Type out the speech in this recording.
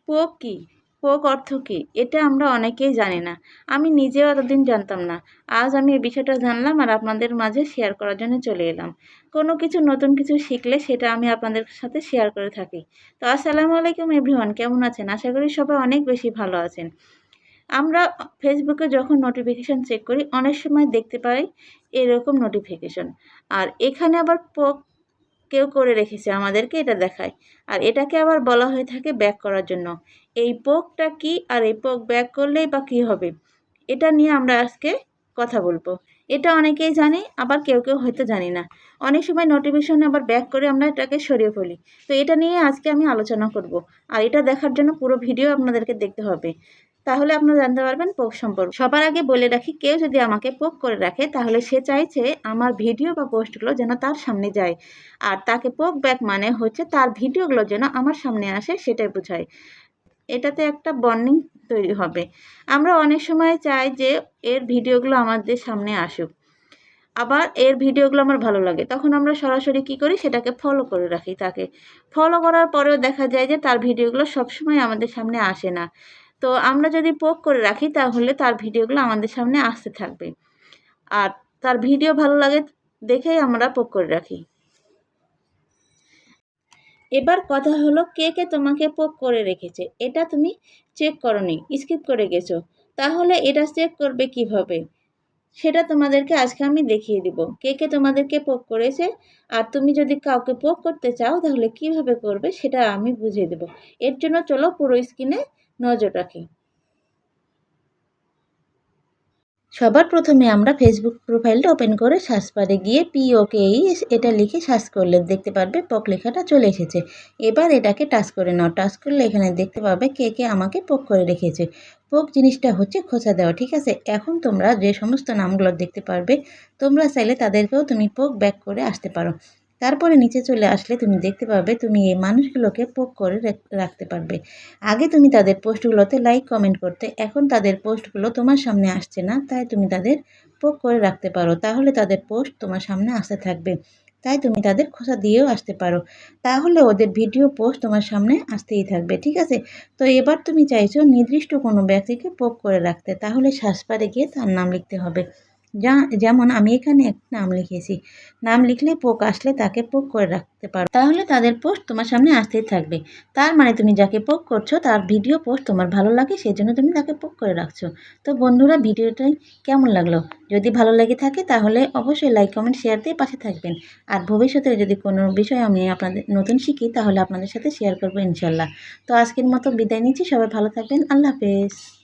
পোক কি? পোক অর্থ কী? এটা আমরা অনেকেই জানি না। আমি নিজেও এতদিন জানতাম না। আজ আমি এই বিষয়টা জানলাম আর আপনাদের মাঝে শেয়ার করার জন্য চলে এলাম। কোনো কিছু নতুন কিছু শিখলে সেটা আমি আপনাদের সাথে শেয়ার করে থাকি। তো আসসালামু আলাইকুম এভরিওয়ান, কেমন আছেন? আশা করি সবাই অনেক বেশি ভালো আছেন। আমরা ফেসবুকে যখন নোটিফিকেশন চেক করি অনেক সময় দেখতে পাই এরকম নোটিফিকেশন। আর এখানে আবার পোক কেউ করে রেখেছে আমাদেরকে এটা দেখায়। আর এটাকে আবার বলা হয়ে থাকে ব্যাক করার জন্য। এই পোকটা কি আর এই পোক ব্যাক করলেই বা কী হবে? এটা নিয়ে আমরা আজকে কথা বলবো। এটা অনেকেই জানে, আবার কেউ হয়তো জানি না। অনেক সময় নোটিফিকেশন আবার ব্যাক করে আমরা এটাকে সরিয়ে ফেলি। তো এটা নিয়ে আজকে আমি আলোচনা করব। আর এটা দেখার জন্য পুরো ভিডিও আপনাদেরকে দেখতে হবে। তাহলে আপনারা জানতে পারবেন পোক সম্পর্কে। সবার আগে বলে রাখি, কেউ যদি আমাকে পোক করে রাখে তাহলে সে চাইছে আমার ভিডিও বা পোস্টগুলো যেন তার সামনে যায়। আর তাকে পোক ব্যাক মানে হচ্ছে তার ভিডিওগুলো যেন আমার সামনে আসে, সেটাই বোঝায়। এটাতে একটা বন্ডিং তৈরি হবে। আমরা অনেক সময় চাই যে এর ভিডিওগুলো আমাদের সামনে আসুক। আবার এর ভিডিওগুলো আমার ভালো লাগে। তখন আমরা সরাসরি কী করি? সেটাকে ফলো করে রাখি তাকে। ফলো করার পরেও দেখা যায় যে তার ভিডিওগুলো সবসময় আমাদের সামনে আসে না। তো আমরা যদি পোক করে রাখি তাহলে তার ভিডিওগুলো আমাদের সামনে আসতে থাকবে। আর তার ভিডিও ভালো লাগে দেখেই আমরা পোক করে রাখি। এবার কথা হলো, কে তোমাকে পোক করে রেখেছে? এটা তুমি চেক করোনি, স্কিপ করে গেছো। তাহলে এটা চেক করবে কিভাবে? সেটা তোমাদেরকে আজকে আমি দেখিয়ে দিব। কে তোমাদেরকে পোক করেছে, আর তুমি যদি কাউকে পোক করতে চাও তাহলে কিভাবে করবে সেটা আমি বুঝিয়ে দেব। এর জন্য চলো পুরো স্ক্রিনে নজর রাখি। সবার প্রথমে আমরা ফেসবুক প্রোফাইলটা ওপেন করে সার্চ বারে গিয়ে POKES এটা লিখে সার্চ করলে দেখতে পারবে পোক লেখাটা চলে এসেছে। এবার এটাকে টাচ করে নাও। টাচ করলে এখানে দেখতে পাবে কে আমাকে পোক করে রেখেছে। পোক জিনিসটা হচ্ছে খোঁচা দেওয়া, ঠিক আছে? এখন তোমরা যে সমস্ত নামগুলো দেখতে পারবে, তোমরা চাইলে তাদেরকেও তুমি পোক ব্যাক করে আসতে পারো। তারপরে নিচে চলে আসলে তুমি দেখতে পাবে তুমি এই মানুষগুলোকে পোক করে রাখতে পারবে। আগে তুমি তাদের পোস্টগুলোতে লাইক কমেন্ট করতে, এখন তাদের পোস্টগুলো তোমার সামনে আসছে না, তাই তুমি তাদের পোক করে রাখতে পারো। তাহলে তাদের পোস্ট তোমার সামনে আসতে থাকবে। তাই তুমি তাদের খোঁচা দিয়েও আসতে পারো। তাহলে ওদের ভিডিও পোস্ট তোমার সামনে আসতেই থাকবে, ঠিক আছে? তো এবার তুমি চাইছো নির্দিষ্ট কোনো ব্যক্তিকে পোক করে রাখতে, তাহলে সার্চ বারে গিয়ে তার নাম লিখতে হবে। যেমন আমি এখানে একটা নাম লিখেছি। নাম লিখলে পোক আসলে তাকে পোক করে রাখতে পারো। তাহলে তাদের পোস্ট তোমার সামনে আসতেই থাকবে। তার মানে তুমি যাকে পোক করছো তার ভিডিও পোস্ট তোমার ভালো লাগে, সেজন্য তুমি তাকে পোক করে রাখছো। তো বন্ধুরা, ভিডিওটাই কেমন লাগলো? যদি ভালো লেগে থাকে তাহলে অবশ্যই লাইক কমেন্ট শেয়ার দিয়ে পাশে থাকবেন। আর ভবিষ্যতে যদি কোনো বিষয় আমি আপনাদের নতুন শিখি তাহলে আপনাদের সাথে শেয়ার করবো ইনশাল্লাহ। তো আজকের মতো বিদায় নিচ্ছি। সবাই ভালো থাকবেন। আল্লাহ হাফেজ।